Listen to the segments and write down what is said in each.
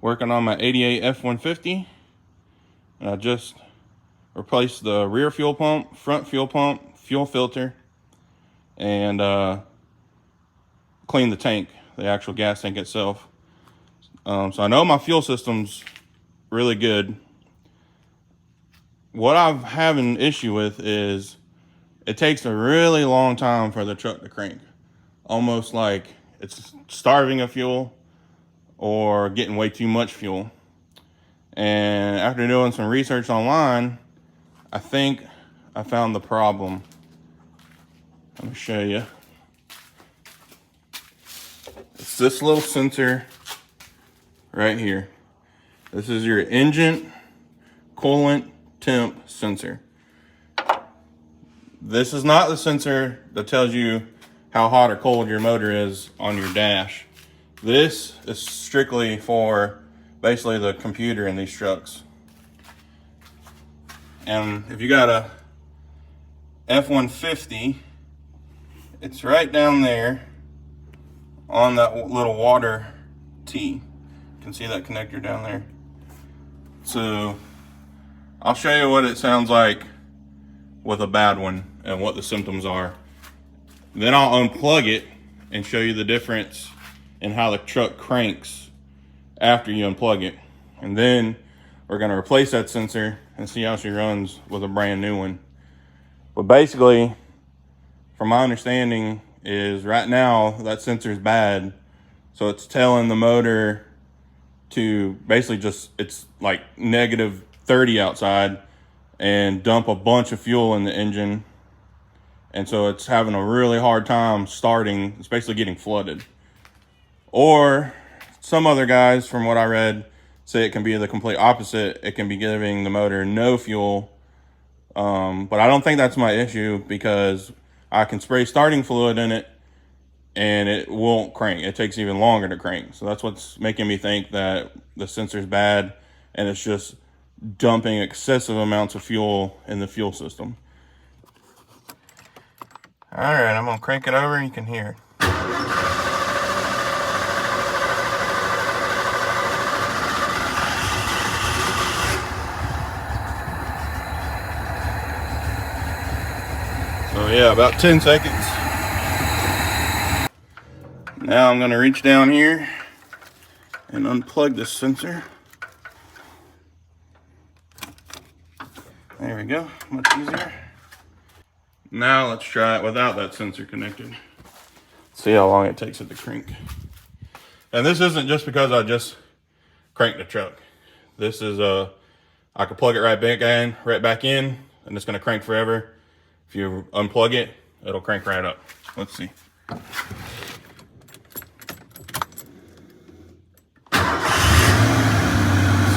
Working on my 88 F150. And I just replaced the rear fuel pump, front fuel pump, fuel filter, and cleaned the tank, the actual gas tank itself. So I know my fuel system's really good. What I'm having an issue with is it takes a really long time for the truck to crank. Almost like it's starving of fuel or getting way too much fuel. And after doing some research online, I think I found the problem. Let me show you. It's this little sensor right here. This is your engine coolant temp sensor. This is not the sensor that tells you how hot or cold your motor is on your dash. This is strictly for basically the computer in these trucks. And if you got a F150, it's right down there on that little water T. You can see that connector down there. So I'll show you what it sounds like with a bad one and what the symptoms are. Then I'll unplug it and show you the difference in how the truck cranks after you unplug it. And then we're gonna replace that sensor and see how she runs with a brand new one. But basically, from my understanding, is right now that sensor is bad. So it's telling the motor to basically just, it's like negative 30 outside, and dump a bunch of fuel in the engine. And so it's having a really hard time starting. It's basically getting flooded. Or some other guys, from what I read, say it can be the complete opposite. It can be giving the motor no fuel. But I don't think that's my issue, because I can spray starting fluid in it and it won't crank. It takes even longer to crank. So that's what's making me think that the sensor's bad, and it's just dumping excessive amounts of fuel in the fuel system. All right, I'm gonna crank it over and you can hear it. So yeah, about 10 seconds. Now I'm gonna reach down here and unplug this sensor. There we go, much easier. Now let's try it without that sensor connected. See how long it takes it to crank. And this isn't just because I just cranked the truck. This is I could plug it right back in, and it's gonna crank forever. If you unplug it, it'll crank right up. Let's see.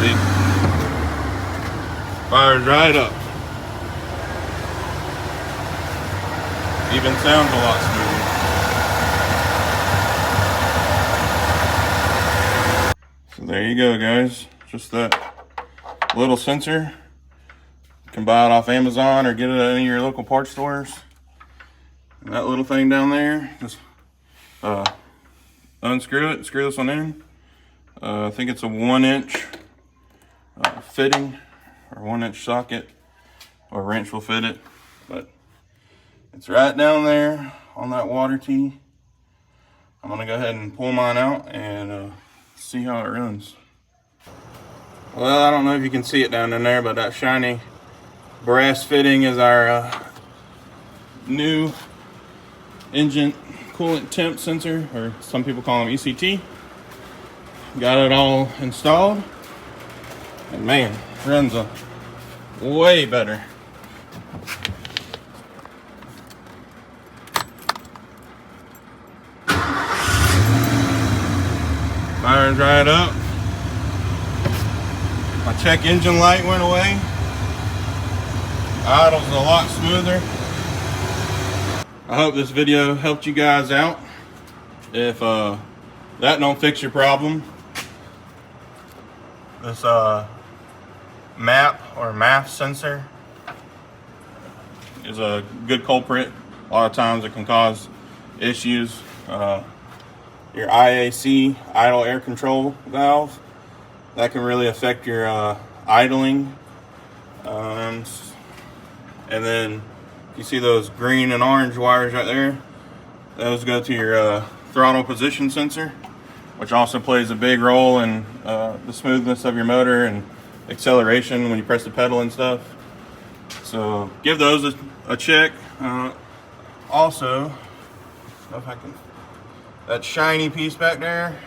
See? Fires right up. Even sounds a lot smoother. So there you go, guys. Just that little sensor. You can buy it off Amazon or get it at any of your local parts stores. And that little thing down there, just unscrew it, screw this one in. I think it's a 1-inch fitting, or 1-inch socket, or wrench will fit it. But it's right down there on that water tee. I'm gonna go ahead and pull mine out and see how it runs. Well, I don't know if you can see it down in there, but that shiny brass fitting is our new engine coolant temp sensor, or some people call them ECT. Got it all installed, and man, runs way better. Fires right up. My check engine light went away. Idle's a lot smoother. I hope this video helped you guys out. If that don't fix your problem, this MAP or MAF sensor is a good culprit. A lot of times it can cause issues. Your IAC, idle air control valve, That can really affect your idling. And then you see those green and orange wires right there? Those go to your throttle position sensor, which also plays a big role in the smoothness of your motor and acceleration when you press the pedal and stuff. So give those a check. Also, if I can, that shiny piece back there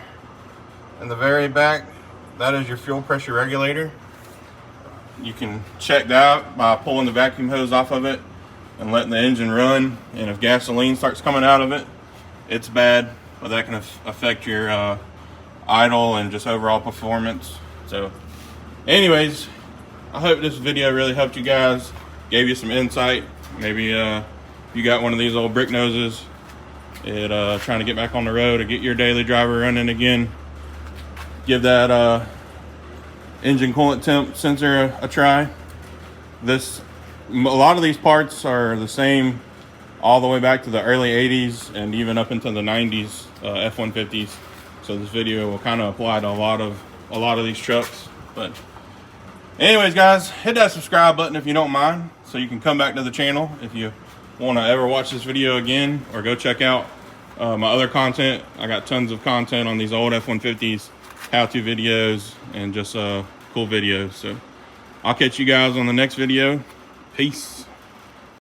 in the very back, that is your fuel pressure regulator. You can check that by pulling the vacuum hose off of it and letting the engine run. And if gasoline starts coming out of it, it's bad, but that can affect your idle and just overall performance. So anyways, I hope this video really helped you guys, gave you some insight. Maybe you got one of these old brick noses trying to get back on the road or get your daily driver running again. Give that engine coolant temp sensor a try. A lot of these parts are the same all the way back to the early 80s and even up into the 90s F-150s. So this video will kind of apply to a lot of these trucks. But anyways, guys, hit that subscribe button if you don't mind, so you can come back to the channel if you want to ever watch this video again, or go check out my other content. I got tons of content on these old F-150s, how-to videos, and just cool videos. So I'll catch you guys on the next video. Peace.